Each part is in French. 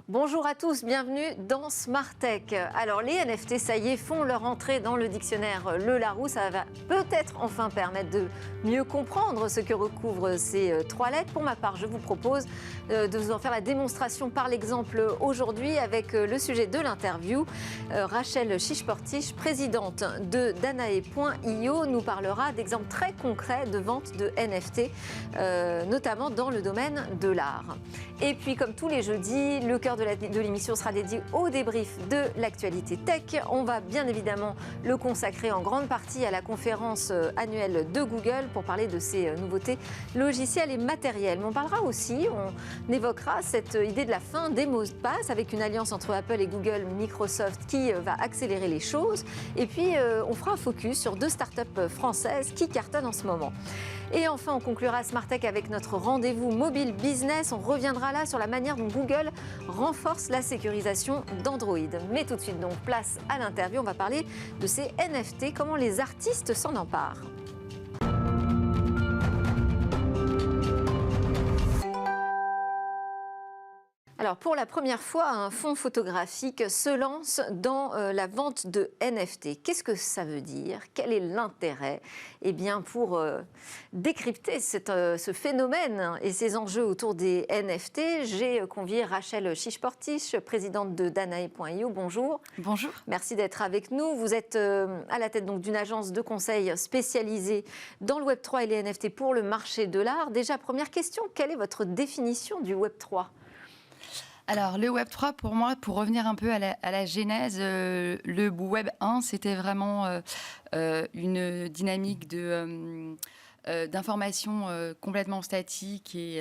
Bonjour à tous, bienvenue dans Smart Tech. Alors les NFT, ça y est, font leur entrée dans le dictionnaire Le Larousse. Ça va peut-être enfin permettre de mieux comprendre ce que recouvrent ces trois lettres. Pour ma part, je vous propose de vous en faire la démonstration par l'exemple aujourd'hui avec le sujet de l'interview. Rachel Chichportiche, présidente de Danae.io, nous parlera d'exemples très concrets de vente de NFT, notamment dans le domaine de l'art. Et puis, comme tous les jeudis, le cœur de l'émission sera dédié au débrief de l'actualité tech. On va bien évidemment le consacrer en grande partie à la conférence annuelle de Google pour parler de ses nouveautés logicielles et matérielles. Mais on parlera aussi, on évoquera cette idée de la fin des mots de passe avec une alliance entre Apple et Google, Microsoft, qui va accélérer les choses. Et puis, on fera un focus sur deux startups françaises qui cartonnent en ce moment. Et enfin, on conclura Smart Tech avec notre rendez-vous mobile business. On reviendra là sur la manière dont Google renforce la sécurisation d'Android. Mais tout de suite, donc, place à l'interview. On va parler de ces NFT, comment les artistes s'en emparent. Alors, pour la première fois, un fonds photographique se lance dans la vente de NFT. Qu'est-ce que ça veut dire? Quel est l'intérêt? Eh bien, pour décrypter ce phénomène et ses enjeux autour des NFT, j'ai convié Rachel Chichportiche, présidente de Danae.io. Bonjour. Bonjour. Merci d'être avec nous. Vous êtes à la tête donc d'une agence de conseil spécialisée dans le Web3 et les NFT pour le marché de l'art. Déjà, première question, quelle est votre définition du Web3 ? Alors, le Web3, pour moi, pour revenir un peu à la genèse, le Web 1, c'était vraiment une dynamique d'information complètement statique et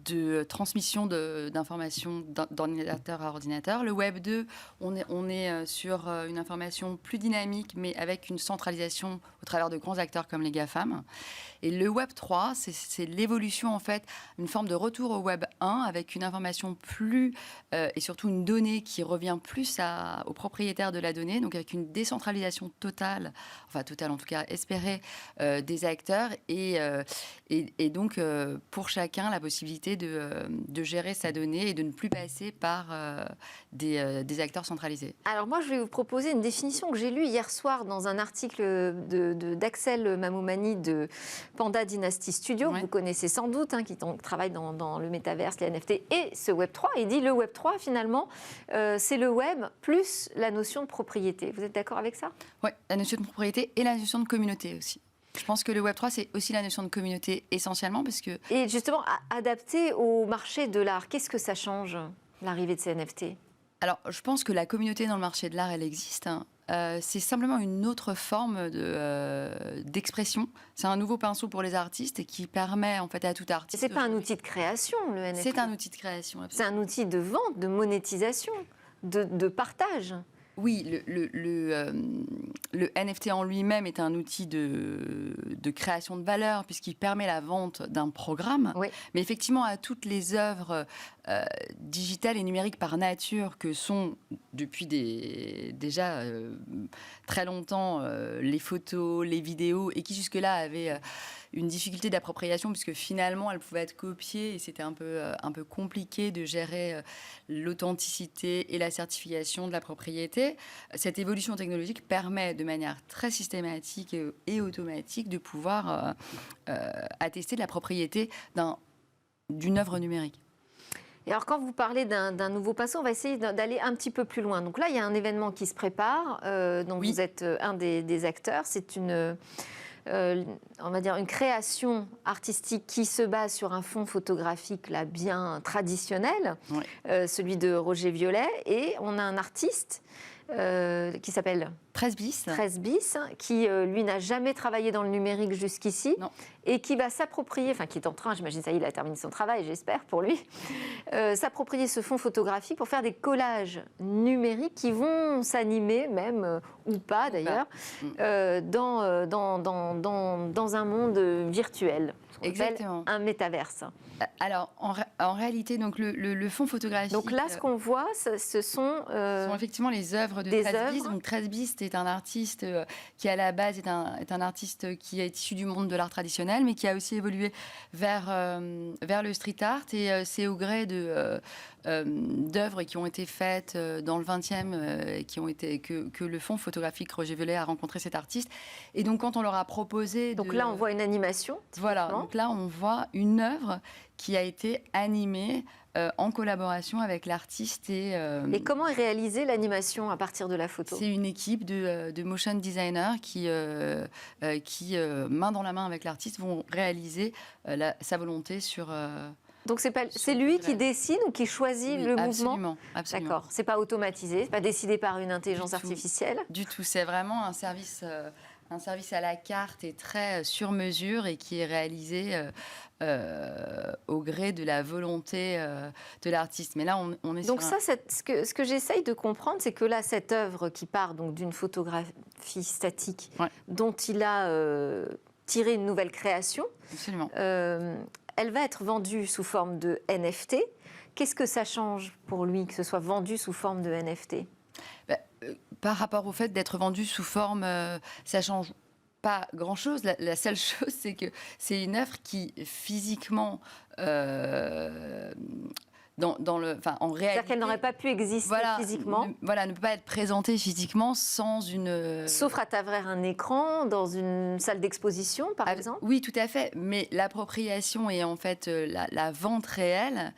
de transmission d'informations d'ordinateur à ordinateur. Le Web 2, on est sur une information plus dynamique, mais avec une centralisation au travers de grands acteurs comme les GAFAM. Et le Web 3, c'est l'évolution, en fait, une forme de retour au Web 1 avec une information plus, et surtout une donnée qui revient plus aux propriétaires de la donnée, donc avec une décentralisation totale en tout cas espérée, des acteurs et donc pour chacun la possibilité de gérer sa donnée et de ne plus passer par des acteurs centralisés. Alors moi je vais vous proposer une définition que j'ai lue hier soir dans un article d'Axel Mamoumani de Panda Dynasty Studio, que vous connaissez sans doute, qui travaille dans le métaverse, les NFT et ce Web3. Il dit le Web3 finalement c'est le Web plus la notion de propriété. Vous êtes d'accord avec ça? Oui, la notion de propriété et la notion de communauté aussi. Je pense que le Web3, c'est aussi la notion de communauté essentiellement parce que... Et justement, adapté au marché de l'art, qu'est-ce que ça change, l'arrivée de ces NFT? Alors, je pense que la communauté dans le marché de l'art, elle existe. C'est simplement une autre forme d'expression. C'est un nouveau pinceau pour les artistes et qui permet en fait à tout artiste... C'est pas un outil de création, le NFT? C'est un outil de création, absolument. C'est un outil de vente, de monétisation, de partage. Oui, le NFT en lui-même est un outil de création de valeur puisqu'il permet la vente d'un programme. Oui. Mais effectivement, à toutes les œuvres digitales et numériques par nature que sont depuis déjà très longtemps les photos, les vidéos et qui jusque-là avaient une difficulté d'appropriation puisque finalement elles pouvaient être copiées et c'était un peu compliqué de gérer l'authenticité et la certification de la propriété. Cette évolution technologique permet de manière très systématique et automatique de pouvoir attester de la propriété d'une œuvre numérique. Et alors, quand vous parlez d'un nouveau pinceau, on va essayer d'aller un petit peu plus loin. Donc là, il y a un événement qui se prépare, dont oui. Vous êtes un des acteurs. C'est on va dire une création artistique qui se base sur un fond photographique là, bien traditionnel, oui. Celui de Roger Violet. Et on a un artiste qui s'appelle 13 bis, qui lui n'a jamais travaillé dans le numérique jusqu'ici. Non. Et qui va s'approprier, enfin qui est en train, j'imagine ça y est, il a terminé son travail, j'espère pour lui, s'approprier ce fond photographique pour faire des collages numériques qui vont s'animer même, ou pas d'ailleurs, dans un monde virtuel. Exactement. Un métaverse. Alors, en réalité, donc le fond photographique... Donc là, ce qu'on voit, ce sont effectivement les œuvres l'œuvre de 13 Bis. Donc 13 Bis est un artiste qui à la base est un artiste qui est issu du monde de l'art traditionnel, mais qui a aussi évolué vers le street art. Et c'est au gré d'œuvres qui ont été faites dans le 20e, que le fonds photographique Roger Velay a rencontré cet artiste. Et donc quand on leur a proposé... Donc là on voit une animation. Voilà, donc là on voit une œuvre qui a été animée en collaboration avec l'artiste. Et comment est réalisée l'animation à partir de la photo ? C'est une équipe de motion designers qui main dans la main avec l'artiste, vont réaliser sa volonté sur... Donc c'est lui qui décide ou qui choisit le mouvement ? Absolument. D'accord, c'est pas automatisé, c'est pas décidé par une intelligence artificielle ? Du tout, c'est vraiment un service à la carte et très sur mesure et qui est réalisé au gré de la volonté de l'artiste. Mais là, on est donc sur ce que j'essaye de comprendre, c'est que là, cette œuvre qui part donc d'une photographie statique, dont il a tiré une nouvelle création, absolument. Elle va être vendue sous forme de NFT. Qu'est-ce que ça change pour lui que ce soit vendu sous forme de NFT ? Par rapport au fait d'être vendu sous forme, ça change pas grand-chose. La seule chose, c'est que c'est une œuvre qui, physiquement, en réalité... C'est-à-dire qu'elle n'aurait pas pu exister physiquement. Ne peut pas être présentée physiquement sans une... Sauf à travers un écran, dans une salle d'exposition, par exemple. Oui, tout à fait. Mais l'appropriation et en fait la vente réelle,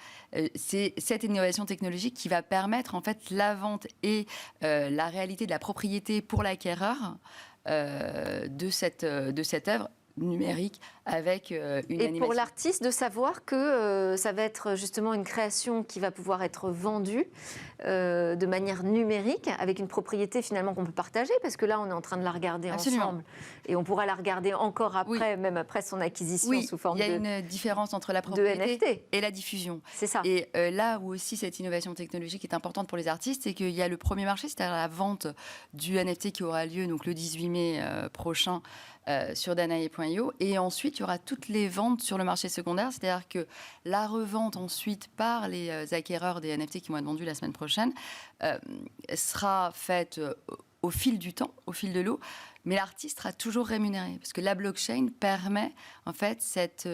c'est cette innovation technologique qui va permettre en fait la vente et la réalité de la propriété pour l'acquéreur de cette œuvre numérique avec une animation. Et pour l'artiste, de savoir que ça va être justement une création qui va pouvoir être vendue de manière numérique, avec une propriété finalement qu'on peut partager, parce que là, on est en train de la regarder ensemble. Et on pourra la regarder encore après, même après son acquisition sous forme de NFT. Il y a une différence entre la propriété et la diffusion. C'est ça. Et là où aussi cette innovation technologique est importante pour les artistes, c'est qu'il y a le premier marché, c'est-à-dire la vente du NFT qui aura lieu donc, le 18 mai prochain, sur Danae.io, et ensuite il y aura toutes les ventes sur le marché secondaire, c'est-à-dire que la revente ensuite par les acquéreurs des NFT qui vont être vendus la semaine prochaine sera faite au fil du temps, au fil de l'eau, mais l'artiste sera toujours rémunéré parce que la blockchain permet en fait cette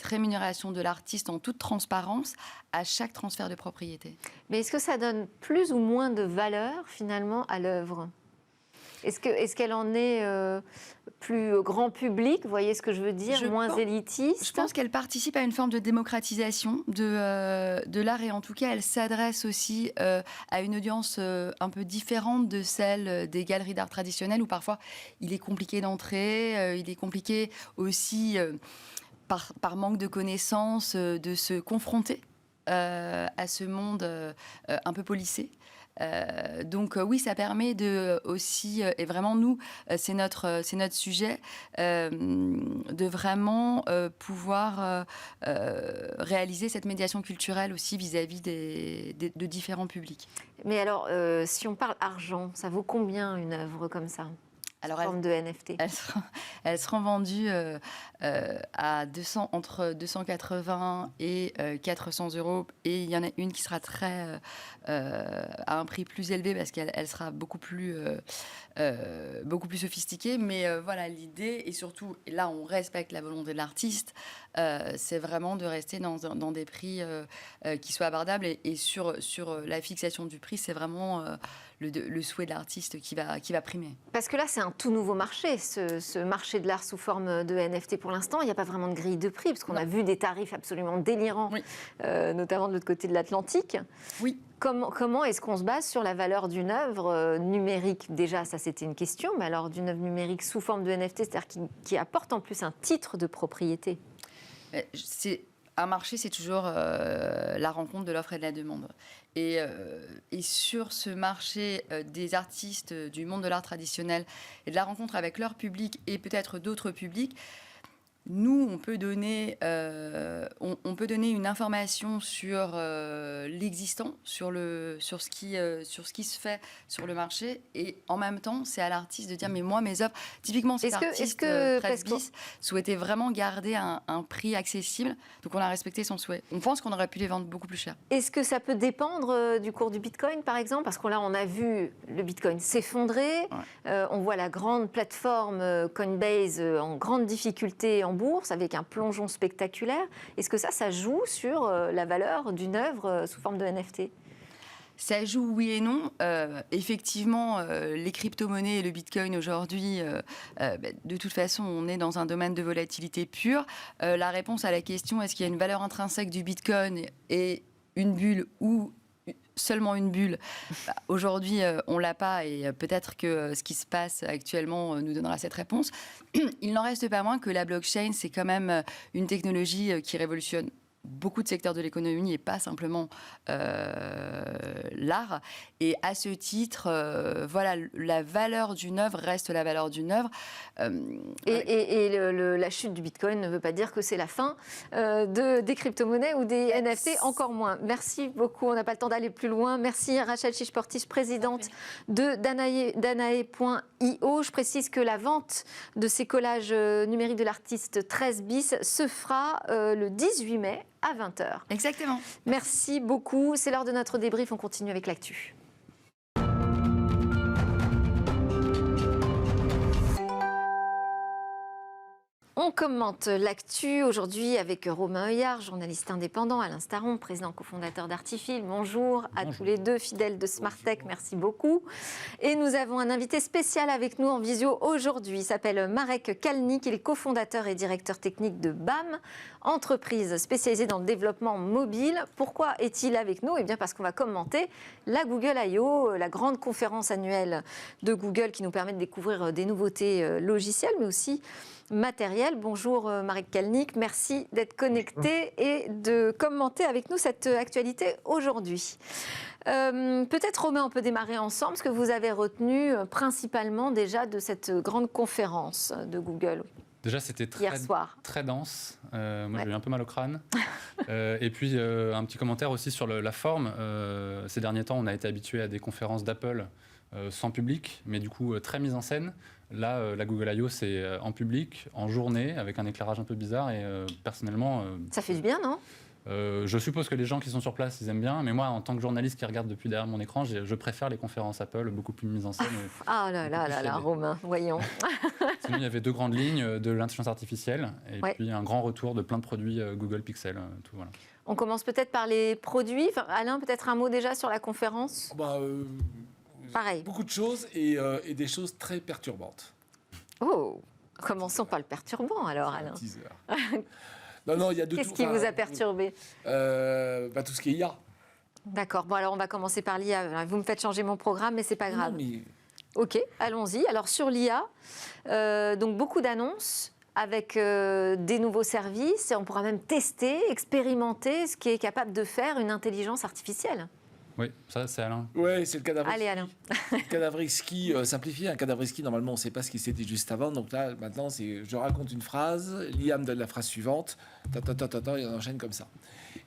rémunération de l'artiste en toute transparence à chaque transfert de propriété. Mais est-ce que ça donne plus ou moins de valeur finalement à l'œuvre ? Est-ce qu'elle en est plus grand public, vous voyez ce que je veux dire, moins élitiste ? Je pense qu'elle participe à une forme de démocratisation de l'art et en tout cas, elle s'adresse aussi à une audience un peu différente de celle des galeries d'art traditionnelles où parfois il est compliqué d'entrer, il est compliqué aussi par manque de connaissances de se confronter à ce monde un peu policé. Donc oui, ça permet de aussi, et vraiment nous, c'est notre sujet, de vraiment pouvoir réaliser cette médiation culturelle aussi vis-à-vis de différents publics. Mais alors, si on parle argent, ça vaut combien une œuvre comme ça ? Alors, forme de NFT. Elles seront vendues à entre 280 et 400 €. Et il y en a une qui sera à un prix plus élevé parce qu'elle sera beaucoup plus sophistiquée. Mais voilà, l'idée, et surtout, là, on respecte la volonté de l'artiste, c'est vraiment de rester dans des prix qui soient abordables. Et sur la fixation du prix, c'est vraiment... le souhait de l'artiste qui va primer. Parce que là, c'est un tout nouveau marché, ce marché de l'art sous forme de NFT. Pour l'instant, il n'y a pas vraiment de grille de prix, parce qu'on a vu des tarifs absolument délirants, notamment de l'autre côté de l'Atlantique. Oui. Comment est-ce qu'on se base sur la valeur d'une œuvre numérique ? Déjà, ça, c'était une question, mais alors d'une œuvre numérique sous forme de NFT, c'est-à-dire qui apporte en plus un titre de propriété ? Un marché, c'est toujours la rencontre de l'offre et de la demande. Et sur ce marché des artistes du monde de l'art traditionnel et de la rencontre avec leur public et peut-être d'autres publics, Nous, on peut donner une information sur l'existant, sur ce qui se fait sur le marché, et en même temps, c'est à l'artiste de dire mais moi mes œuvres, typiquement cet artiste 13 bis souhaitait vraiment garder un prix accessible, donc on a respecté son souhait. On pense qu'on aurait pu les vendre beaucoup plus cher. Est-ce que ça peut dépendre du cours du Bitcoin, par exemple? Parce que là, on a vu le Bitcoin s'effondrer, on voit la grande plateforme Coinbase en grande difficulté en bourse, avec un plongeon spectaculaire. Est-ce que ça joue sur la valeur d'une œuvre sous forme de NFT? Ça joue oui et non. Effectivement, les crypto-monnaies et le Bitcoin aujourd'hui, de toute façon, on est dans un domaine de volatilité pure. La réponse à la question, est-ce qu'il y a une valeur intrinsèque du Bitcoin et une bulle ou seulement une bulle, aujourd'hui, on ne l'a pas, et peut-être que ce qui se passe actuellement nous donnera cette réponse. Il n'en reste pas moins que la blockchain, c'est quand même une technologie qui révolutionne beaucoup de secteurs de l'économie et pas simplement l'art. Et à ce titre, voilà, la valeur d'une œuvre reste la valeur d'une œuvre. La chute du Bitcoin ne veut pas dire que c'est la fin des crypto-monnaies ou des NFT, encore moins. Merci beaucoup, on n'a pas le temps d'aller plus loin. Merci Rachel Chiche-Portis, présidente de Danae.io. Je précise que la vente de ces collages numériques de l'artiste 13 bis se fera le 18 mai à 20h. Exactement. Merci beaucoup. C'est l'heure de notre débrief. On continue avec l'actu. On commente l'actu aujourd'hui avec Romain Heuillard, journaliste indépendant, Alain Staron, président cofondateur d'Artifil. Bonjour à tous les deux, fidèles de Smartech, merci beaucoup. Et nous avons un invité spécial avec nous en visio aujourd'hui. Il s'appelle Marek Kalnik, il est cofondateur et directeur technique de BAM, entreprise spécialisée dans le développement mobile. Pourquoi est-il avec nous? Eh bien parce qu'on va commenter la Google I.O., la grande conférence annuelle de Google qui nous permet de découvrir des nouveautés logicielles, mais aussi matériel. Bonjour Marek Kalnik, merci d'être connecté et de commenter avec nous cette actualité aujourd'hui. Peut-être Romain, on peut démarrer ensemble, ce que vous avez retenu principalement déjà de cette grande conférence de Google. Déjà, c'était très dense. Moi, j'ai eu un peu mal au crâne. Et puis, un petit commentaire aussi sur la forme. Ces derniers temps, on a été habitué à des conférences d'Apple sans public, mais du coup, très mise en scène. Là, la Google I.O., c'est en public, en journée, avec un éclairage un peu bizarre. Et personnellement... ça fait du bien, non ? Je suppose que les gens qui sont sur place, ils aiment bien. Mais moi, en tant que journaliste qui regarde depuis derrière mon écran, je préfère les conférences Apple, beaucoup plus mises en scène. Ah là là là là, Romain, voyons. Sinon, il y avait deux grandes lignes de l'intelligence artificielle et puis un grand retour de plein de produits Google Pixel. Tout, voilà. On commence peut-être par les produits. Enfin, Alain, peut-être un mot déjà sur la conférence ? Pareil. Beaucoup de choses et des choses très perturbantes. Oh, commençons par le perturbant alors, Alain. Non, il y a de Qu'est-ce qui vous a perturbé ? Tout ce qui est IA. D'accord. Bon, alors on va commencer par l'IA. Vous me faites changer mon programme, mais c'est pas grave. Non, mais... Ok, allons-y. Alors sur l'IA, donc beaucoup d'annonces avec des nouveaux services. Et on pourra même tester, expérimenter ce qui est capable de faire une intelligence artificielle. Oui, ça c'est Alain. Oui, c'est le cadavre. Allez Alain. Le cadavre exquis simplifié. Un cadavre exquis, normalement, on ne sait pas ce qui s'est dit juste avant. Donc là, maintenant, je raconte une phrase, l'IA me donne la phrase suivante, et on enchaîne comme ça.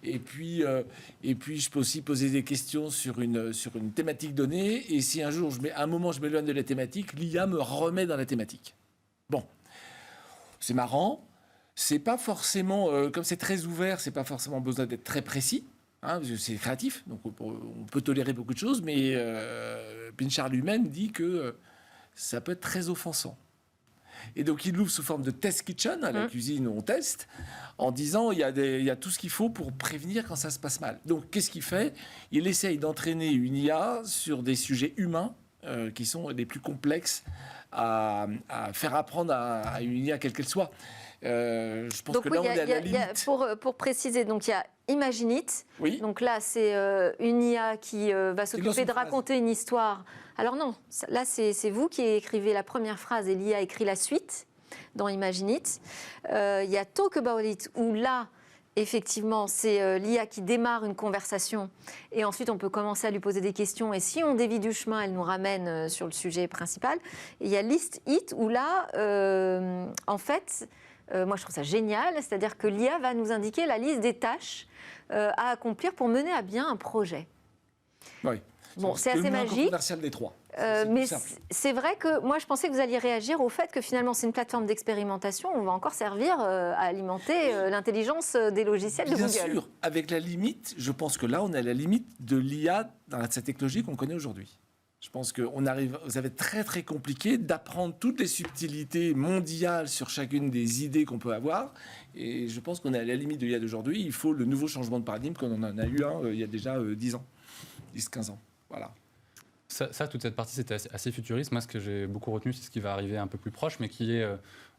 Et puis, je peux aussi poser des questions sur une thématique donnée. Et si un jour, à un moment, je m'éloigne de la thématique, l'IA me remet dans la thématique. Bon, c'est marrant. C'est pas forcément, comme c'est très ouvert, c'est pas forcément besoin d'être très précis. C'est créatif, donc on peut tolérer beaucoup de choses, mais Pinchard lui-même dit que ça peut être très offensant. Et donc il l'ouvre sous forme de test kitchen, à la cuisine où on teste, en disant il y a tout ce qu'il faut pour prévenir quand ça se passe mal. Donc qu'est-ce qu'il fait ? Il essaye d'entraîner une IA sur des sujets humains qui sont les plus complexes à faire apprendre à une IA quelle qu'elle soit. Je pense que là, on est à la limite. Pour préciser, donc il y a Imaginit. Oui. Donc là, c'est une IA qui va s'occuper de raconter une histoire. Alors non, là, c'est vous qui écrivez la première phrase et l'IA écrit la suite dans Imaginit. Il y a Talk About It, où là, effectivement, c'est l'IA qui démarre une conversation et ensuite on peut commencer à lui poser des questions et si on dévie du chemin, elle nous ramène sur le sujet principal. Et il y a List It, où là, en fait... moi je trouve ça génial, c'est-à-dire que l'IA va nous indiquer la liste des tâches à accomplir pour mener à bien un projet. Oui. Bon, c'est assez magique. Commercial des trois. Mais c'est vrai que moi je pensais que vous alliez réagir au fait que finalement c'est une plateforme d'expérimentation, on va encore servir à alimenter l'intelligence des logiciels de Google. Bien sûr, avec la limite, je pense que là on est à la limite de l'IA dans cette technologie qu'on connaît aujourd'hui. Je pense que ça va être très très compliqué d'apprendre toutes les subtilités mondiales sur chacune des idées qu'on peut avoir. Et je pense qu'on est à la limite de l'IA d'aujourd'hui. Il faut le nouveau changement de paradigme qu'on en a eu il y a déjà 10 ans, 10-15 ans. Voilà. Ça, toute cette partie, c'était assez futuriste. Moi, ce que j'ai beaucoup retenu, c'est ce qui va arriver un peu plus proche, mais qui est...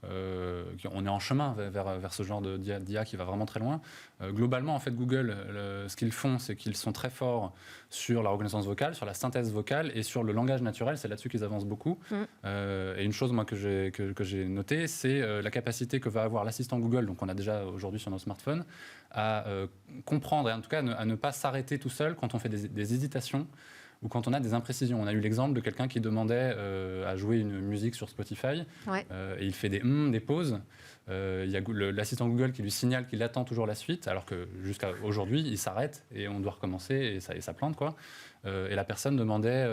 on est en chemin vers ce genre d'IA qui va vraiment très loin. Globalement, en fait, Google, ce qu'ils font, c'est qu'ils sont très forts sur la reconnaissance vocale, sur la synthèse vocale et sur le langage naturel. C'est là-dessus qu'ils avancent beaucoup. Et une chose, moi, que j'ai notée, c'est la capacité que va avoir l'assistant Google, donc on a déjà aujourd'hui sur nos smartphones, à comprendre et en tout cas à ne pas s'arrêter tout seul quand on fait des hésitations ou quand on a des imprécisions. On a eu l'exemple de quelqu'un qui demandait à jouer une musique sur Spotify, et il fait des pauses. Il y a l'assistant Google qui lui signale qu'il attend toujours la suite, alors que jusqu'à aujourd'hui, il s'arrête et on doit recommencer et ça plante, quoi. Et la personne demandait,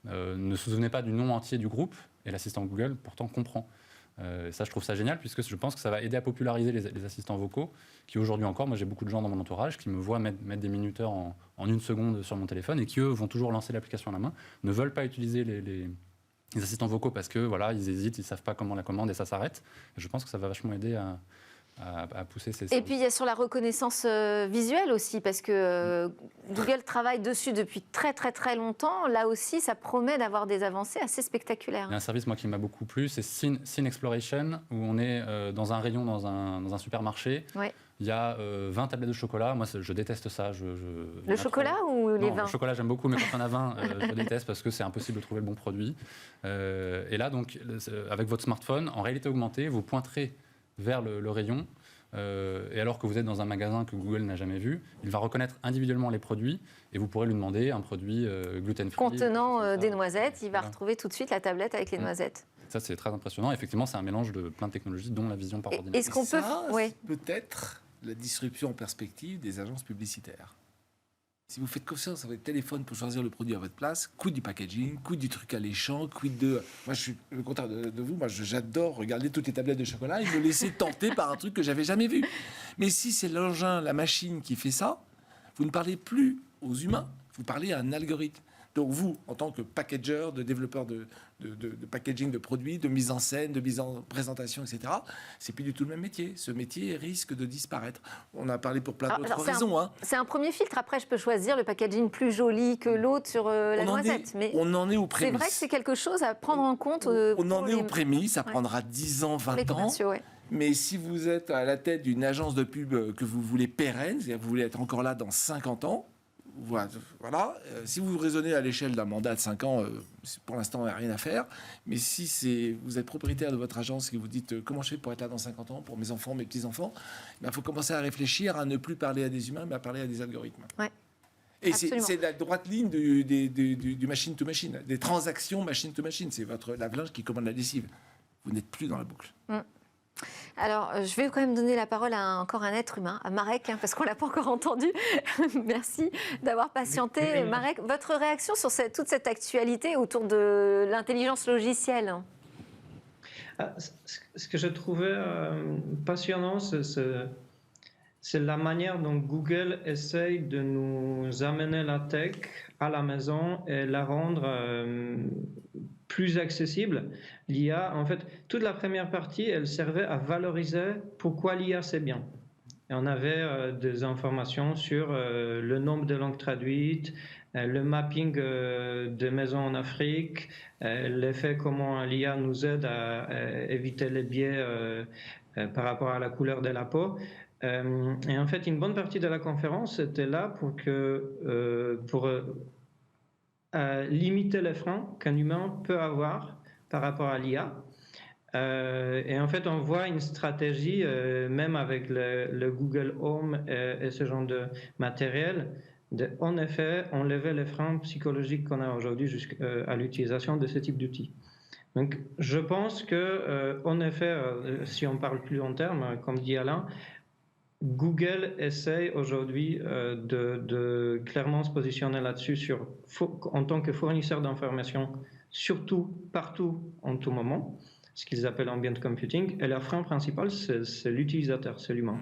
ne se souvenait pas du nom entier du groupe, et l'assistant Google pourtant comprend. Ça, je trouve ça génial, puisque je pense que ça va aider à populariser les assistants vocaux, qui aujourd'hui encore, moi j'ai beaucoup de gens dans mon entourage qui me voient mettre des minuteurs en 1 seconde sur mon téléphone et qui, eux, vont toujours lancer l'application à la main, ne veulent pas utiliser les assistants vocaux parce que voilà, ils hésitent, ils ne savent pas comment la commande et ça s'arrête. Je pense que ça va vachement aider à pousser ces services. Et puis il y a sur la reconnaissance visuelle aussi, parce que Google travaille dessus depuis très très très longtemps. Là aussi, ça promet d'avoir des avancées assez spectaculaires. Il y a un service moi qui m'a beaucoup plu, c'est Scene Exploration, où on est dans un rayon dans un supermarché. Ouais. Il y a 20 tablettes de chocolat. Moi, je déteste ça. Le chocolat ou les vins ? Le chocolat, j'aime beaucoup, mais quand on a 20, je déteste parce que c'est impossible de trouver le bon produit. Et là, donc, avec votre smartphone, en réalité augmentée, vous pointerez vers le rayon. Et alors que vous êtes dans un magasin que Google n'a jamais vu, il va reconnaître individuellement les produits et vous pourrez lui demander un produit gluten-free. Contenant des noisettes, il va retrouver tout de suite la tablette avec les noisettes. Ça, c'est très impressionnant. Effectivement, c'est un mélange de plein de technologies, dont la vision par ordinateur. Est-ce qu'on peut... peut-être la disruption en perspective des agences publicitaires. Si vous faites confiance à votre téléphone pour choisir le produit à votre place, quid du packaging, quid du truc alléchant, quid de... Moi, je suis le contraire de vous. Moi, j'adore regarder toutes les tablettes de chocolat et me laisser tenter par un truc que j'avais jamais vu. Mais si c'est l'engin, la machine qui fait ça, vous ne parlez plus aux humains, vous parlez à un algorithme. Donc vous, en tant que packager, de développeur de packaging de produits, de mise en scène, de mise en présentation, etc., c'est plus du tout le même métier. Ce métier risque de disparaître. On a parlé pour plein d'autres raisons. C'est un premier filtre. Après, je peux choisir le packaging plus joli que l'autre sur la noisette. Mais on en est aux prémices. C'est vrai que c'est quelque chose à prendre en compte. On en est aux prémices. Ça prendra 10 ans, 20 ans. Mais si vous êtes à la tête d'une agence de pub que vous voulez pérenne, c'est-à-dire que vous voulez être encore là dans 50 ans, voilà. Si vous raisonnez à l'échelle d'un mandat de 5 ans, pour l'instant, il n'y a rien à faire. Mais si vous êtes propriétaire de votre agence et que vous dites comment je fais pour être là dans 50 ans, pour mes enfants, mes petits-enfants, il faut commencer à réfléchir à ne plus parler à des humains, mais à parler à des algorithmes. Ouais. Et c'est la droite ligne du machine-to-machine, des transactions machine-to-machine. C'est votre lave-linge qui commande la lessive. Vous n'êtes plus dans la boucle. Alors, je vais quand même donner la parole à encore un être humain, à Marek, parce qu'on ne l'a pas encore entendu. Merci d'avoir patienté. Marek, votre réaction sur toute cette actualité autour de l'intelligence logicielle ? Ce que je trouvais passionnant, c'est la manière dont Google essaye de nous amener la tech à la maison et la rendre plus accessible. L'IA, en fait, toute la première partie, elle servait à valoriser pourquoi l'IA c'est bien. Et on avait des informations sur le nombre de langues traduites, le mapping de maisons en Afrique, l'effet comment l'IA nous aide à éviter les biais par rapport à la couleur de la peau. Et en fait, une bonne partie de la conférence était là pour limiter les freins qu'un humain peut avoir par rapport à l'IA. Et en fait, on voit une stratégie, même avec le Google Home et ce genre de matériel, en effet, enlever les freins psychologiques qu'on a aujourd'hui jusqu'à l'utilisation de ce type d'outils. Donc, je pense que, en effet, si on parle plus long terme, comme dit Alain, Google essaie aujourd'hui de clairement se positionner là-dessus en tant que fournisseur d'informations, surtout, partout, en tout moment, ce qu'ils appellent ambient computing. Et leur frein principal, c'est l'utilisateur, c'est l'humain.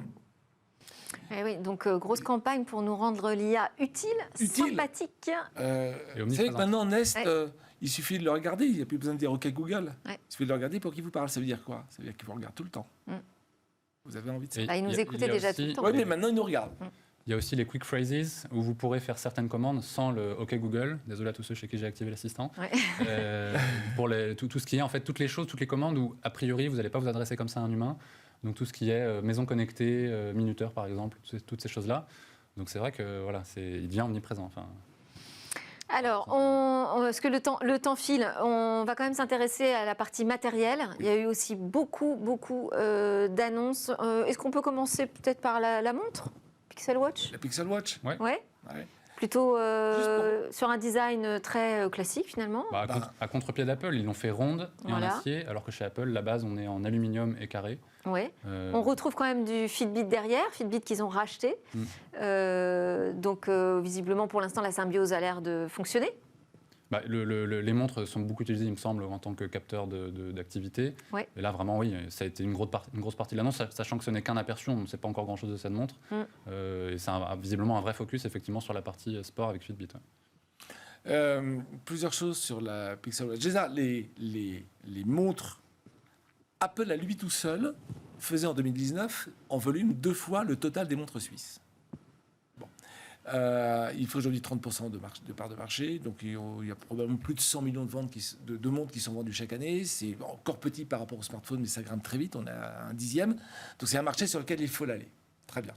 Eh oui, donc grosse campagne pour nous rendre l'IA utile, sympathique. Vous savez que maintenant, Nest, il suffit de le regarder, il n'y a plus besoin de dire OK Google. Il suffit de le regarder pour qu'il vous parle. Ça veut dire quoi? Ça veut dire qu'il vous regarde tout le temps. Vous avez envie de ça. Il nous écoutait déjà tout le temps. Oui, mais maintenant, il nous regarde. Il y a aussi les quick phrases où vous pourrez faire certaines commandes sans le OK Google. Désolé à tous ceux chez qui j'ai activé l'assistant. Pour tout ce qui est, en fait, toutes les choses, toutes les commandes où, a priori, vous n'allez pas vous adresser comme ça à un humain. Donc tout ce qui est maison connectée, minuteur par exemple, toutes ces choses-là. Donc c'est vrai que voilà, il devient omniprésent. Enfin. Alors, parce que le temps file, on va quand même s'intéresser à la partie matérielle. Il y a eu aussi beaucoup d'annonces. Est-ce qu'on peut commencer peut-être par la montre Pixel Watch? La Pixel Watch. Ouais. Plutôt sur un design très classique finalement. À contre-pied d'Apple, ils l'ont fait ronde et en acier, alors que chez Apple, la base, on est en aluminium et carré. Ouais. On retrouve quand même du Fitbit derrière, Fitbit qu'ils ont racheté. Donc visiblement, pour l'instant, la symbiose a l'air de fonctionner. Les montres sont beaucoup utilisées, il me semble, en tant que capteur d'activité. Et là, vraiment, oui, ça a été une grosse partie de l'annonce, sachant que ce n'est qu'un aperçu, on ne sait pas encore grand-chose de cette montre. Et c'est visiblement un vrai focus, effectivement, sur la partie sport avec Fitbit. Plusieurs choses sur la Pixel Watch. Déjà, les montres, Apple, à lui tout seul, faisait en 2019, en volume, 2 fois le total des montres suisses. Il faut aujourd'hui 30% de part de marché, donc il y a probablement plus de 100 millions de ventes de montres qui sont vendues chaque année. C'est encore petit par rapport au smartphone, mais ça grimpe très vite, on est à un dixième. Donc c'est un marché sur lequel il faut l'aller. Très bien.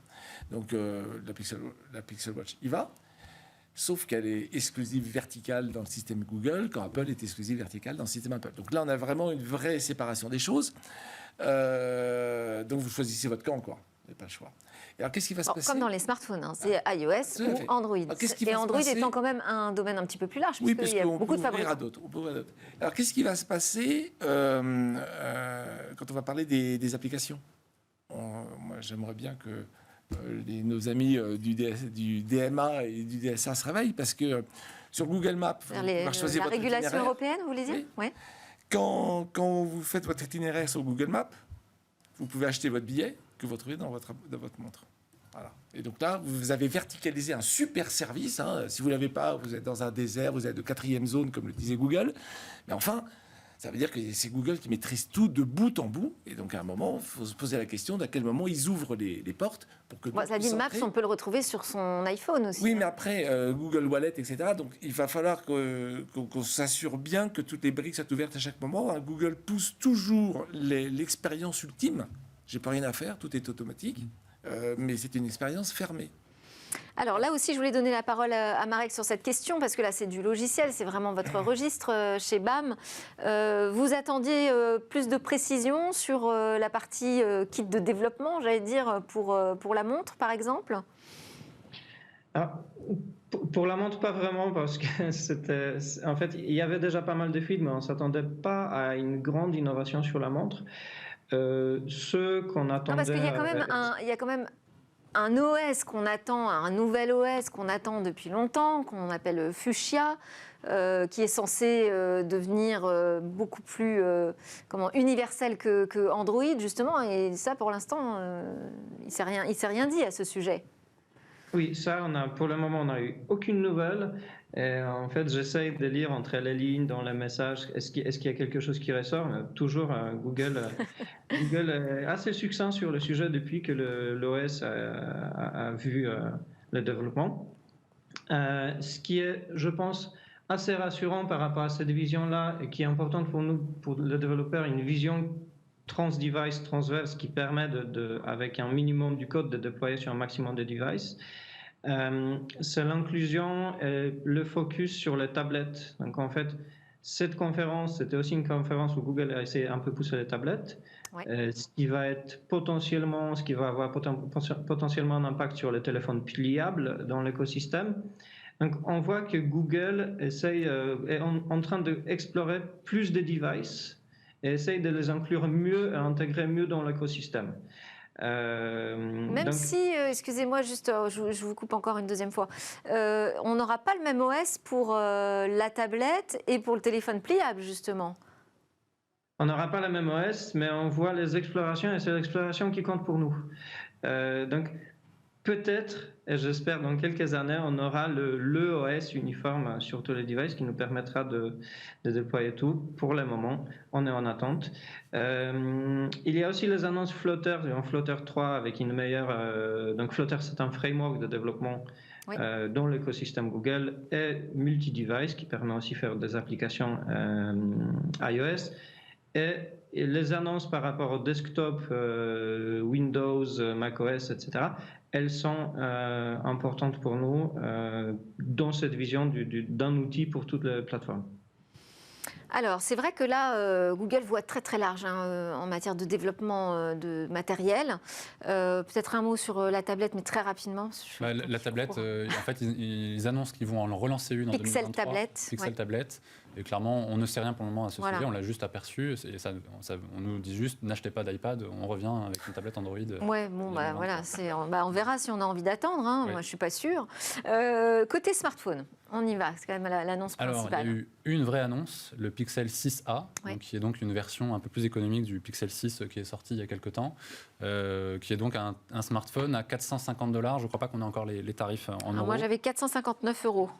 Donc la Pixel Watch y va, sauf qu'elle est exclusive verticale dans le système Google, quand Apple est exclusive verticale dans le système Apple. Donc là, on a vraiment une vraie séparation des choses. Donc vous choisissez votre camp, quoi. Vous n'avez pas le choix. Alors, qu'est-ce qui va se passer? Comme dans les smartphones, c'est iOS ou Android. Et Android étant quand même un domaine un petit peu plus large, puisqu'il y a beaucoup de fabricants. Alors, qu'est-ce qui va se passer quand on va parler des applications? Moi, j'aimerais bien que nos amis du DMA et du DSA se réveillent, parce que sur Google Maps, la régulation européenne, vous voulez dire? Oui. Quand vous faites votre itinéraire sur Google Maps, vous pouvez acheter votre billet que vous trouvez dans votre montre. Voilà. Et donc là, vous avez verticalisé un super service. Si vous ne l'avez pas, vous êtes dans un désert, vous êtes de 4e zone, comme le disait Google. Mais enfin, ça veut dire que c'est Google qui maîtrise tout de bout en bout. Et donc à un moment, il faut se poser la question d'à quel moment ils ouvrent les portes pour que... ça dit Maps, on peut le retrouver sur son iPhone aussi. Oui, mais après, Google Wallet, etc. Donc il va falloir qu'on s'assure bien que toutes les briques soient ouvertes à chaque moment. Google pousse toujours l'expérience ultime. J'ai pas rien à faire, tout est automatique, mais c'est une expérience fermée. Alors là aussi, je voulais donner la parole à Marek sur cette question, parce que là, c'est du logiciel, c'est vraiment votre registre chez BAM. Vous attendiez plus de précision sur la partie kit de développement, j'allais dire, pour la montre, par exemple? Pour la montre, pas vraiment, parce que en fait, il y avait déjà pas mal de feeds, mais on ne s'attendait pas à une grande innovation sur la montre. Ce qu'on attendait... parce qu'il y a quand même un OS qu'on attend, un nouvel OS qu'on attend depuis longtemps, qu'on appelle Fuchsia, qui est censé devenir beaucoup plus universel que Android, justement. Et ça, pour l'instant, il ne s'est rien dit à ce sujet. Oui, ça, pour le moment, on n'a eu aucune nouvelle. Et en fait, j'essaie de lire entre les lignes dans les messages. Est-ce qu'il y a quelque chose qui ressort? Toujours, Google est assez succinct sur le sujet depuis que l'OS a vu le développement. Ce qui est, je pense, assez rassurant par rapport à cette vision-là, et qui est importante pour nous, pour le développeur, une vision trans-device, transverse, qui permet, avec un minimum du code, de déployer sur un maximum de devices. C'est l'inclusion et le focus sur les tablettes. Donc en fait, cette conférence, c'était aussi une conférence où Google a essayé un peu pousser les tablettes, ce qui va avoir potentiellement un impact sur les téléphones pliables dans l'écosystème. Donc, on voit que Google est en train d'explorer plus de devices et essaye de les inclure mieux et intégrer mieux dans l'écosystème. Si, excusez-moi, juste, je vous coupe encore une deuxième fois, on n'aura pas le même OS pour la tablette et pour le téléphone pliable, justement. On n'aura pas la même OS, mais on voit les explorations et c'est l'exploration qui compte pour nous. Donc, peut-être, et j'espère dans quelques années, on aura le OS uniforme sur tous les devices qui nous permettra de déployer tout. Pour le moment, on est en attente. Il y a aussi les annonces Flutter, Flutter 3 avec une meilleure... donc Flutter, c'est un framework de développement dans l'écosystème Google et multi-device qui permet aussi de faire des applications iOS. Et les annonces par rapport au desktop, Windows, macOS, etc., elles sont importantes pour nous dans cette vision d'un outil pour toutes les plateformes. Alors, c'est vrai que là, Google voit très très large en matière de développement de matériel. Peut-être un mot sur la tablette, mais très rapidement. La tablette, en fait, ils annoncent qu'ils vont en relancer une en 2023. Pixel tablette. Et clairement, on ne sait rien pour le moment à ce sujet. On l'a juste aperçu. Et on nous dit juste, n'achetez pas d'iPad, on revient avec une tablette Android. Ouais, bon, voilà, on verra si on a envie d'attendre. Moi, je ne suis pas sûre. Côté smartphone, on y va. C'est quand même l'annonce principale. Alors, il y a eu une vraie annonce, le Pixel 6a, qui est donc une version un peu plus économique du Pixel 6 qui est sorti il y a quelques temps, qui est donc un smartphone à $450. Je ne crois pas qu'on ait encore les tarifs en euros. Moi, j'avais 459 €.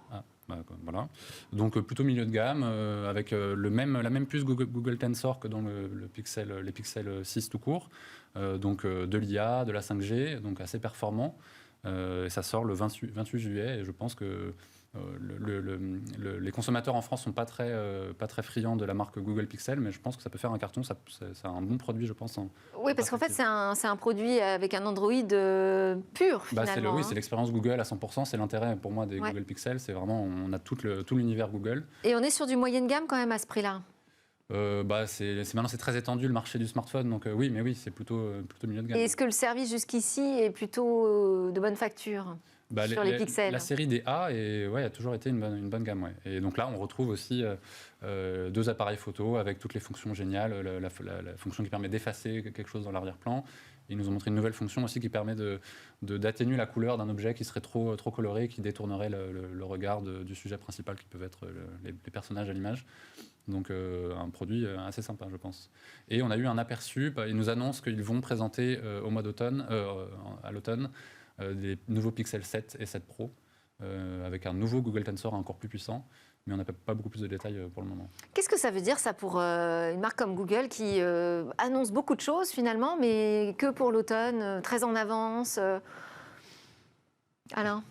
Voilà. Donc plutôt milieu de gamme, avec la même puce Google Tensor que dans les Pixel 6 tout court. Donc de l'IA, de la 5G, donc assez performant. Et ça sort le 28 juillet et je pense que les consommateurs en France sont pas très friands de la marque Google Pixel, mais je pense que ça peut faire un carton. C'est un bon produit, je pense. Oui, parce qu'en fait, c'est un produit avec un Android pur, finalement. C'est l'expérience Google à 100%. C'est l'intérêt pour moi des Google Pixel. C'est vraiment, on a tout l'univers Google. Et on est sur du moyenne gamme quand même à ce prix-là. Maintenant, c'est très étendu le marché du smartphone, donc oui, c'est plutôt milieu de gamme. Et est-ce que le service jusqu'ici est plutôt de bonne facture? Sur les pixels. La série des A a toujours été une bonne gamme. Ouais. Et donc là, on retrouve aussi 2 appareils photo avec toutes les fonctions géniales, la fonction qui permet d'effacer quelque chose dans l'arrière-plan. Ils nous ont montré une nouvelle fonction aussi qui permet d'atténuer la couleur d'un objet qui serait trop coloré, qui détournerait le regard du sujet principal qui peuvent être les personnages à l'image. Donc un produit assez sympa, je pense. Et on a eu un aperçu, ils nous annoncent qu'ils vont présenter au mois d'automne, à l'automne, des nouveaux Pixel 7 et 7 Pro, avec un nouveau Google Tensor encore plus puissant, mais on n'a pas beaucoup plus de détails pour le moment. Qu'est-ce que ça veut dire ça pour une marque comme Google qui annonce beaucoup de choses finalement, mais que pour l'automne, très en avance Alain?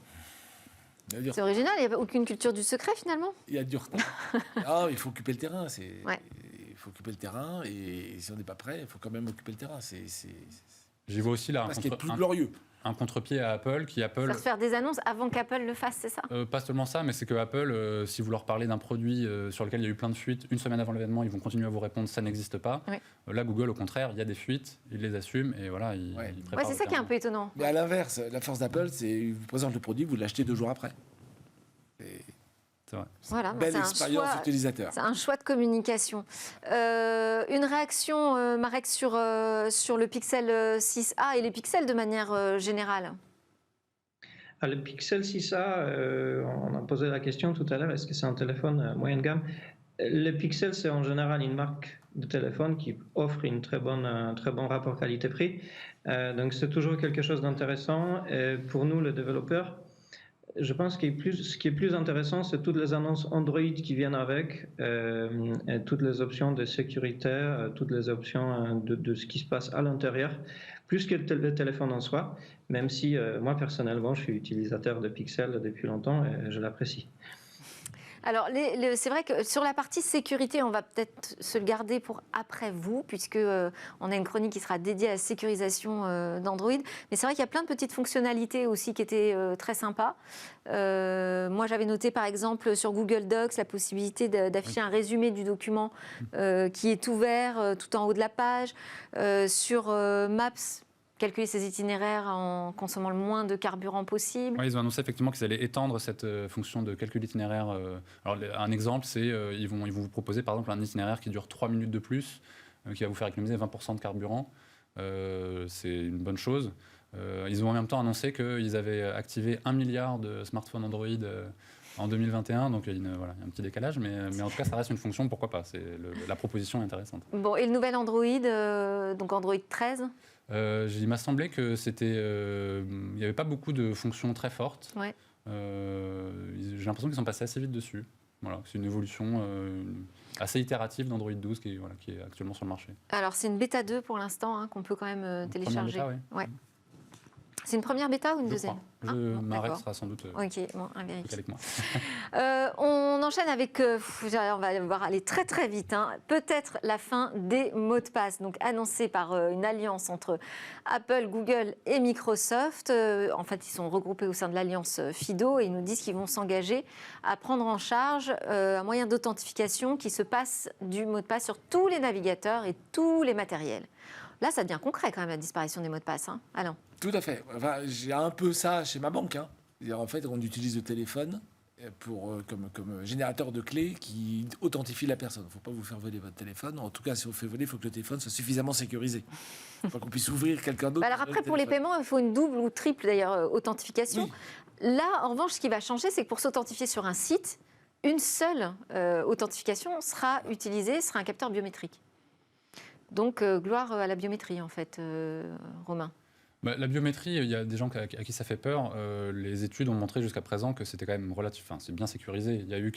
C'est original, il n'y a aucune culture du secret finalement? Il y a du retard. Il faut occuper le terrain. Il faut occuper le terrain et si on n'est pas prêt, il faut quand même occuper le terrain. J'y vois aussi là un contre-pied à Apple. Faire faire des annonces avant qu'Apple le fasse, c'est ça? Pas seulement ça, mais c'est que Apple, si vous leur parlez d'un produit sur lequel il y a eu plein de fuites, une semaine avant l'événement, ils vont continuer à vous répondre ça n'existe pas. Oui. Là, Google, au contraire, il y a des fuites, ils les assument et voilà, ils préparent. C'est ça qui est un peu étonnant. Mais à l'inverse, la force d'Apple, c'est vous présente le produit, vous l'achetez 2 jours après. C'est vrai. Voilà, belle expérience utilisateur. C'est un choix de communication. Une réaction, Marek, sur le Pixel 6a et les pixels de manière générale? Le Pixel 6a, on a posé la question tout à l'heure, est-ce que c'est un téléphone moyenne gamme? Le Pixel, c'est en général une marque de téléphone qui offre un très bon rapport qualité-prix. Donc c'est toujours quelque chose d'intéressant. Et pour nous, les développeurs, je pense que ce qui est plus intéressant, c'est toutes les annonces Android qui viennent avec, et toutes les options de sécurité, toutes les options de ce qui se passe à l'intérieur, plus que le téléphone en soi, même si moi personnellement, je suis utilisateur de Pixel depuis longtemps et je l'apprécie. Alors, c'est vrai que sur la partie sécurité, on va peut-être se le garder pour après vous, puisque on a une chronique qui sera dédiée à la sécurisation d'Android. Mais c'est vrai qu'il y a plein de petites fonctionnalités aussi qui étaient très sympas. Moi, j'avais noté par exemple sur Google Docs la possibilité d'afficher un résumé du document qui est ouvert tout en haut de la page. Sur Maps, calculer ses itinéraires en consommant le moins de carburant possible. Oui, ils ont annoncé effectivement qu'ils allaient étendre cette fonction de calcul d'itinéraire. Alors, un exemple, c'est ils vont vous proposer par exemple un itinéraire qui dure 3 minutes de plus, qui va vous faire économiser 20% de carburant. C'est une bonne chose. Ils ont en même temps annoncé qu'ils avaient activé 1 milliard de smartphones Android en 2021, donc il y a un petit décalage, mais en tout cas, ça reste une fonction, pourquoi pas. La proposition est intéressante. Bon, et le nouvel Android, donc Android 13 il m'a semblé que il n'y avait pas beaucoup de fonctions très fortes. Ouais. J'ai l'impression qu'ils sont passés assez vite dessus. Voilà, c'est une évolution assez itérative d'Android 12 qui est actuellement sur le marché. Alors, c'est une bêta 2 pour l'instant, qu'on peut quand même télécharger. Bêta, oui. Ouais. C'est une première bêta ou une deuxième? Marek sera sans doute à vérifier. avec moi. On enchaîne avec, on va devoir aller très très vite, peut-être la fin des mots de passe, donc annoncée par une alliance entre Apple, Google et Microsoft. En fait, ils sont regroupés au sein de l'alliance FIDO et ils nous disent qu'ils vont s'engager à prendre en charge un moyen d'authentification qui se passe du mot de passe sur tous les navigateurs et tous les matériels. Là, ça devient concret quand même, la disparition des mots de passe. Alain. Tout à fait. Enfin, j'ai un peu ça chez ma banque. En fait, on utilise le téléphone comme générateur de clés qui authentifie la personne. Il ne faut pas vous faire voler votre téléphone. En tout cas, si on fait voler, il faut que le téléphone soit suffisamment sécurisé. Il faut pas qu'on puisse ouvrir quelqu'un d'autre. Alors après, pour les paiements, il faut une double ou triple d'ailleurs authentification. Oui. Là, en revanche, ce qui va changer, c'est que pour s'authentifier sur un site, une seule authentification sera utilisée, sera un capteur biométrique. Donc, gloire à la biométrie, en fait, Romain. La biométrie, il y a des gens à qui ça fait peur. Les études ont montré jusqu'à présent que c'était quand même c'est bien sécurisé. Il y a eu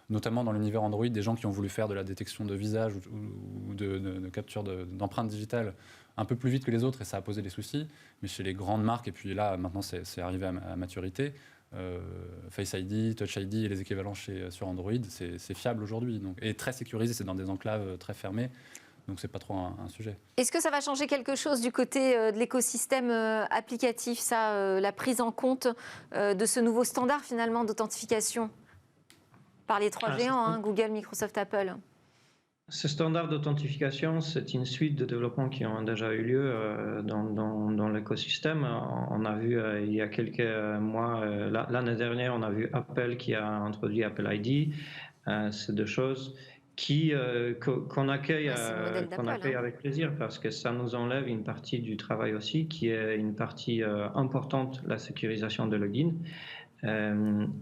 notamment dans l'univers Android, des gens qui ont voulu faire de la détection de visage ou de capture d'empreintes digitales un peu plus vite que les autres et ça a posé des soucis. Mais chez les grandes marques, et puis là, maintenant, c'est arrivé à maturité, Face ID, Touch ID et les équivalents sur Android, c'est fiable aujourd'hui. Et très sécurisé, c'est dans des enclaves très fermées. Donc, ce n'est pas trop un sujet. Est-ce que ça va changer quelque chose du côté de l'écosystème applicatif, la prise en compte de ce nouveau standard finalement d'authentification par les trois géants, Google, Microsoft, Apple? Ce standard d'authentification, c'est une suite de développements qui ont déjà eu lieu dans l'écosystème. On a vu il y a quelques mois, l'année dernière, on a vu Apple qui a introduit Apple ID. C'est deux choses qu'on accueille, avec plaisir parce que ça nous enlève une partie du travail aussi qui est une partie importante, la sécurisation de login,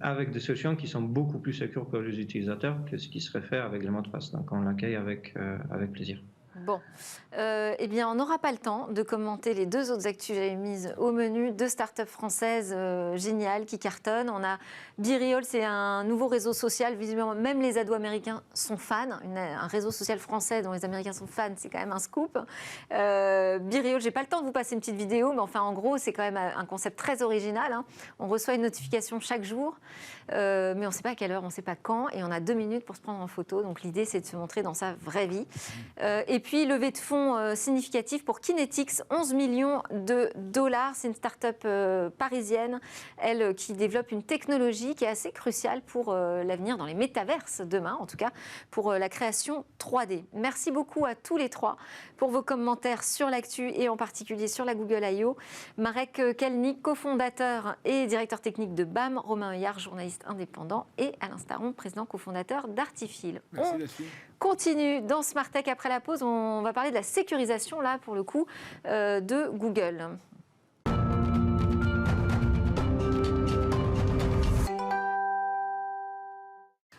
avec des solutions qui sont beaucoup plus sécures pour les utilisateurs que ce qui serait fait avec les mots de passe. Donc on l'accueille avec plaisir. Bon, eh bien, on n'aura pas le temps de commenter les deux autres actus que j'avais mises au menu. Deux startups françaises géniales qui cartonnent. On a BeReal, c'est un nouveau réseau social. Visiblement, même les ados américains sont fans. Un réseau social français dont les Américains sont fans, c'est quand même un scoop. BeReal, j'ai pas le temps de vous passer une petite vidéo, mais enfin, en gros, c'est quand même un concept très original. On reçoit une notification chaque jour, mais on ne sait pas à quelle heure, on ne sait pas quand, et on a 2 minutes pour se prendre en photo. Donc, l'idée, c'est de se montrer dans sa vraie vie. Et puis, levée de fonds significative pour Kinetix, 11 millions de dollars. C'est une start-up parisienne, elle, qui développe une technologie qui est assez cruciale pour l'avenir dans les métaverses demain, en tout cas, pour la création 3D. Merci beaucoup à tous les trois pour vos commentaires sur l'actu et en particulier sur la Google I.O. Marek Kelnik, cofondateur et directeur technique de BAM, Romain Heuillard, journaliste indépendant, et Alain Staron, président cofondateur d'Artifil. Merci, Delphine. Continue dans Smart Tech après la pause. On va parler de la sécurisation, là, pour le coup, de Google.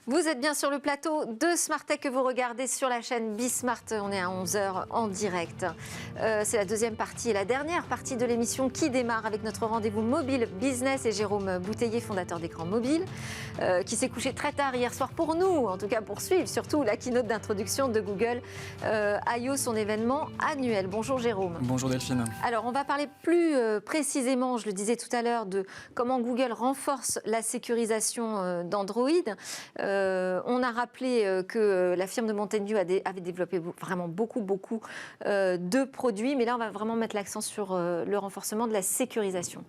Vous êtes bien sur le plateau de Smart Tech que vous regardez sur la chaîne Bismart. On est à 11h en direct. C'est la deuxième partie et la dernière partie de l'émission qui démarre avec notre rendez-vous mobile business et Jérôme Bouteiller, fondateur d'Écran Mobile, qui s'est couché très tard hier soir pour nous, en tout cas pour suivre surtout la keynote d'introduction de Google I.O., son événement annuel. Bonjour Jérôme. Bonjour Delphine. Alors on va parler plus précisément, je le disais tout à l'heure, de comment Google renforce la sécurisation d'Android. On a rappelé que la firme de Mountain View avait développé vraiment beaucoup de produits, mais là on va vraiment mettre l'accent sur le renforcement de la sécurisation.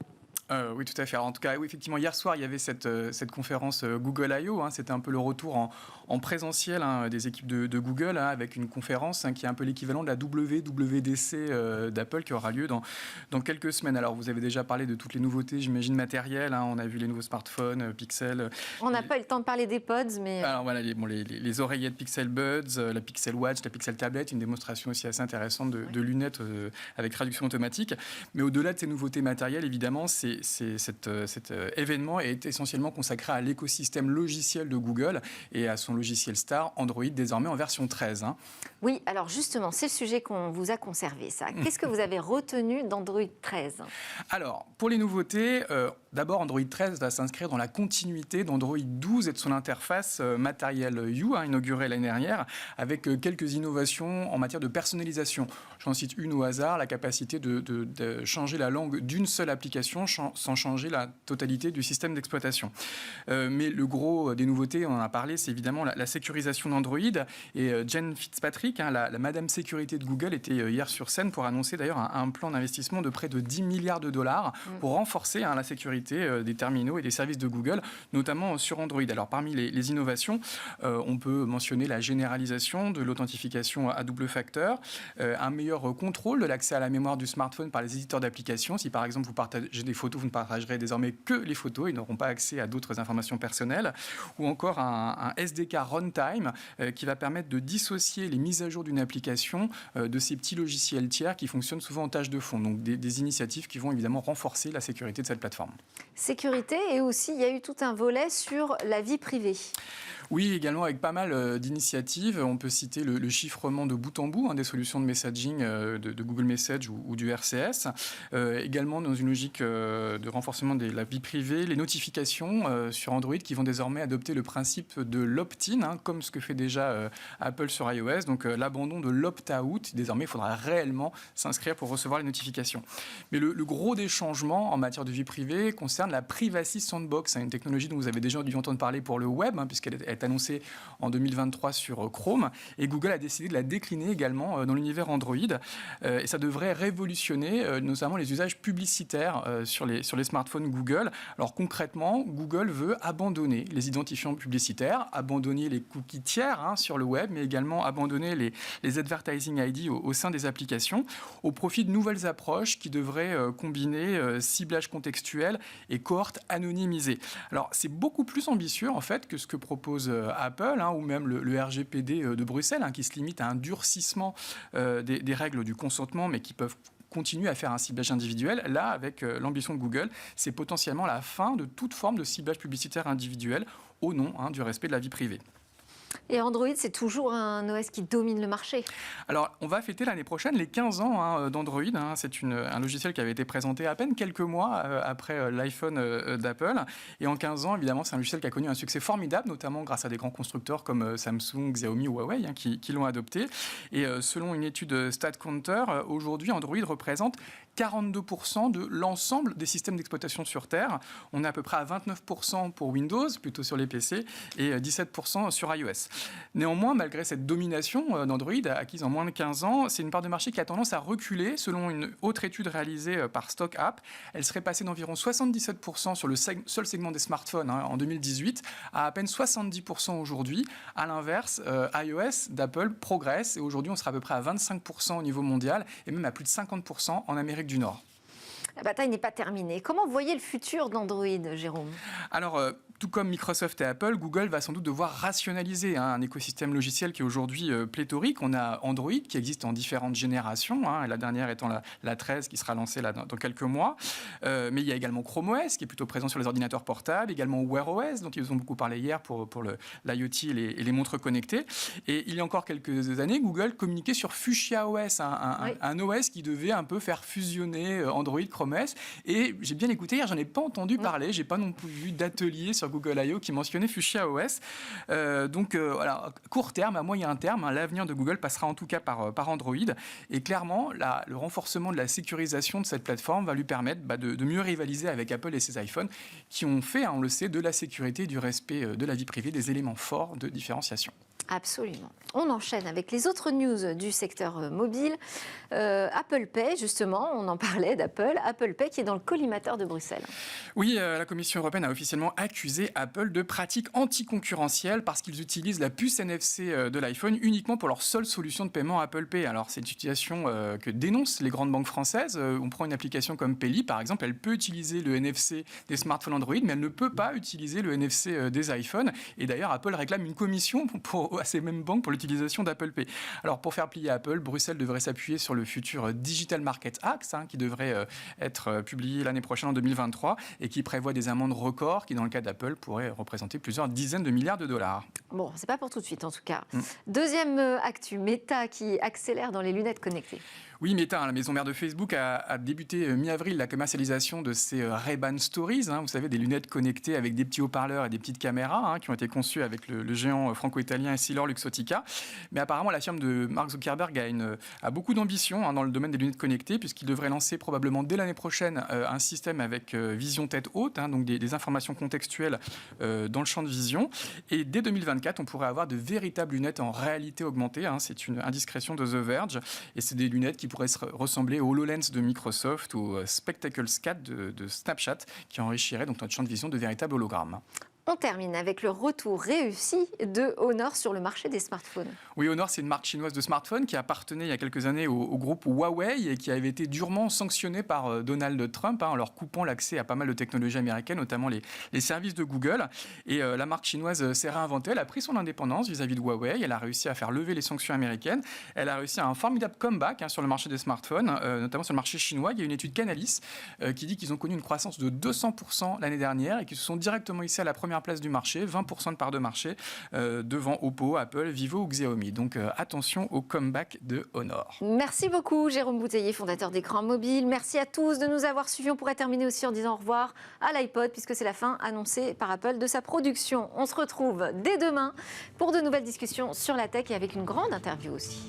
Oui, tout à fait. Alors, en tout cas, oui, effectivement, hier soir, il y avait cette conférence Google I.O. C'était un peu le retour en présentiel des équipes de Google, avec une conférence qui est un peu l'équivalent de la WWDC d'Apple qui aura lieu dans quelques semaines. Alors, vous avez déjà parlé de toutes les nouveautés, j'imagine, matérielles. On a vu les nouveaux smartphones, Pixel. On n'a pas eu le temps de parler des pods, mais... Alors, voilà, les oreillettes Pixel Buds, la Pixel Watch, la Pixel Tablet, une démonstration aussi assez intéressante de lunettes avec traduction automatique. Mais au-delà de ces nouveautés matérielles, évidemment, cet événement est essentiellement consacré à l'écosystème logiciel de Google et à son logiciel star Android, désormais en version 13. Oui, alors justement, c'est le sujet qu'on vous a conservé, ça. Qu'est-ce que vous avez retenu d'Android 13 ? Alors, pour les nouveautés, d'abord, Android 13 va s'inscrire dans la continuité d'Android 12 et de son interface matérielle U, inaugurée l'année dernière, avec quelques innovations en matière de personnalisation. J'en cite une au hasard, la capacité de changer la langue d'une seule application sans changer la totalité du système d'exploitation. Mais le gros des nouveautés, on en a parlé, c'est évidemment la sécurisation d'Android. Et Jen Fitzpatrick, la Madame Sécurité de Google, était hier sur scène pour annoncer d'ailleurs un plan d'investissement de près de 10 milliards de dollars pour renforcer la sécurité des terminaux et des services de Google, notamment sur Android. Alors parmi les innovations, on peut mentionner la généralisation de l'authentification à double facteur, un meilleur contrôle de l'accès à la mémoire du smartphone par les éditeurs d'applications. Si par exemple vous partagez des photos, vous ne partagerez désormais que les photos, ils n'auront pas accès à d'autres informations personnelles, ou encore un SDK runtime qui va permettre de dissocier les mises à jour d'une application de ces petits logiciels tiers qui fonctionnent souvent en tâche de fond. Donc des initiatives qui vont évidemment renforcer la sécurité de cette plateforme. Sécurité, et aussi il y a eu tout un volet sur la vie privée. Oui, également avec pas mal d'initiatives. On peut citer le chiffrement de bout en bout des solutions de messaging de Google Message ou du RCS. Également dans une logique de renforcement de la vie privée, les notifications sur Android qui vont désormais adopter le principe de l'opt-in, comme ce que fait déjà Apple sur iOS. Donc l'abandon de l'opt-out. Désormais, il faudra réellement s'inscrire pour recevoir les notifications. Mais le gros des changements en matière de vie privée concerne la Privacy Sandbox, une technologie dont vous avez déjà dû entendre parler pour le web, puisqu'elle est annoncée en 2023 sur Chrome. Et Google a décidé de la décliner également dans l'univers Android. Et ça devrait révolutionner notamment les usages publicitaires sur les smartphones Google. Alors concrètement, Google veut abandonner les identifiants publicitaires, abandonner les cookies tiers sur le web, mais également abandonner les advertising ID au sein des applications, au profit de nouvelles approches qui devraient combiner ciblage contextuel et cohorte anonymisée. Alors c'est beaucoup plus ambitieux en fait que ce que propose Apple ou même le RGPD de Bruxelles, qui se limite à un durcissement des règles du consentement, mais qui peuvent continuer à faire un ciblage individuel. Là, avec l'ambition de Google, c'est potentiellement la fin de toute forme de ciblage publicitaire individuel au nom du respect de la vie privée. Et Android, c'est toujours un OS qui domine le marché. Alors, on va fêter l'année prochaine les 15 ans d'Android. C'est un logiciel qui avait été présenté à peine quelques mois après l'iPhone d'Apple. Et en 15 ans, évidemment, c'est un logiciel qui a connu un succès formidable, notamment grâce à des grands constructeurs comme Samsung, Xiaomi ou Huawei qui l'ont adopté. Et selon une étude StatCounter, aujourd'hui, Android représente 42% de l'ensemble des systèmes d'exploitation sur Terre. On est à peu près à 29% pour Windows, plutôt sur les PC, et 17% sur iOS. Néanmoins, malgré cette domination d'Android acquise en moins de 15 ans, c'est une part de marché qui a tendance à reculer. Selon une autre étude réalisée par Stock App, elle serait passée d'environ 77% sur le seul segment des smartphones en 2018 à peine 70% aujourd'hui. À l'inverse, iOS d'Apple progresse et aujourd'hui on sera à peu près à 25% au niveau mondial et même à plus de 50% en Amérique du Nord. La bataille n'est pas terminée. Comment vous voyez le futur d'Android, Jérôme ? Alors, tout comme Microsoft et Apple, Google va sans doute devoir rationaliser un écosystème logiciel qui est aujourd'hui pléthorique. On a Android qui existe en différentes générations, et la dernière étant la 13 qui sera lancée là, dans quelques mois. Mais il y a également Chrome OS qui est plutôt présent sur les ordinateurs portables, également Wear OS dont ils ont beaucoup parlé hier pour l'IoT et les montres connectées. Et il y a encore quelques années, Google communiquait sur Fuchsia OS, un OS qui devait un peu faire fusionner Android, Chrome OS. Et j'ai bien écouté hier, j'en ai pas entendu parler, j'ai pas non plus vu d'atelier sur Google I.O. qui mentionnait Fuchsia OS. Voilà, court terme, à moyen terme, l'avenir de Google passera en tout cas par Android. Et clairement, le renforcement de la sécurisation de cette plateforme va lui permettre de mieux rivaliser avec Apple et ses iPhones qui ont fait, on le sait, de la sécurité et du respect de la vie privée des éléments forts de différenciation. Absolument. On enchaîne avec les autres news du secteur mobile. Apple Pay, justement, on en parlait d'Apple. Apple Pay qui est dans le collimateur de Bruxelles. Oui, la Commission européenne a officiellement accusé Apple de pratiques anticoncurrentielles parce qu'ils utilisent la puce NFC de l'iPhone uniquement pour leur seule solution de paiement Apple Pay. Alors, c'est une situation que dénoncent les grandes banques françaises. On prend une application comme Payly, par exemple, elle peut utiliser le NFC des smartphones Android, mais elle ne peut pas utiliser le NFC des iPhones. Et d'ailleurs, Apple réclame une commission à ces mêmes banques pour l'utilisation d'Apple Pay. Alors, pour faire plier Apple, Bruxelles devrait s'appuyer sur le futur Digital Market Act, qui devrait être publié l'année prochaine en 2023 et qui prévoit des amendes records qui, dans le cas d'Apple, pourraient représenter plusieurs dizaines de milliards de dollars. Bon, c'est pas pour tout de suite en tout cas. Deuxième actu, Meta qui accélère dans les lunettes connectées. Oui, Meta, la maison mère de Facebook, a débuté mi-avril la commercialisation de ces Ray-Ban Stories, vous savez, des lunettes connectées avec des petits haut-parleurs et des petites caméras qui ont été conçues avec le géant franco-italien Essilor-Luxottica. Mais apparemment, la firme de Mark Zuckerberg a beaucoup d'ambition dans le domaine des lunettes connectées, puisqu'il devrait lancer probablement dès l'année prochaine un système avec vision tête haute, donc des informations contextuelles dans le champ de vision. Et dès 2024, on pourrait avoir de véritables lunettes en réalité augmentée. C'est une indiscrétion de The Verge. Et c'est des lunettes qui pourrait ressembler au HoloLens de Microsoft ou au Spectacles 4 de Snapchat, qui enrichirait donc notre champ de vision de véritables hologrammes. On termine avec le retour réussi de Honor sur le marché des smartphones. Oui, Honor, c'est une marque chinoise de smartphones qui appartenait il y a quelques années au groupe Huawei et qui avait été durement sanctionnée par Donald Trump en leur coupant l'accès à pas mal de technologies américaines, notamment les services de Google. Et la marque chinoise s'est réinventée, elle a pris son indépendance vis-à-vis de Huawei, elle a réussi à faire lever les sanctions américaines, elle a réussi à un formidable comeback sur le marché des smartphones, notamment sur le marché chinois. Il y a une étude Canalys qui dit qu'ils ont connu une croissance de 200% l'année dernière et qu'ils se sont directement hissés à la première place du marché, 20% de part de marché devant Oppo, Apple, Vivo ou Xiaomi. Donc attention au comeback de Honor. Merci beaucoup Jérôme Bouteiller, fondateur d'Écran Mobile. Merci à tous de nous avoir suivis. On pourrait terminer aussi en disant au revoir à l'iPod puisque c'est la fin annoncée par Apple de sa production. On se retrouve dès demain pour de nouvelles discussions sur la tech et avec une grande interview aussi.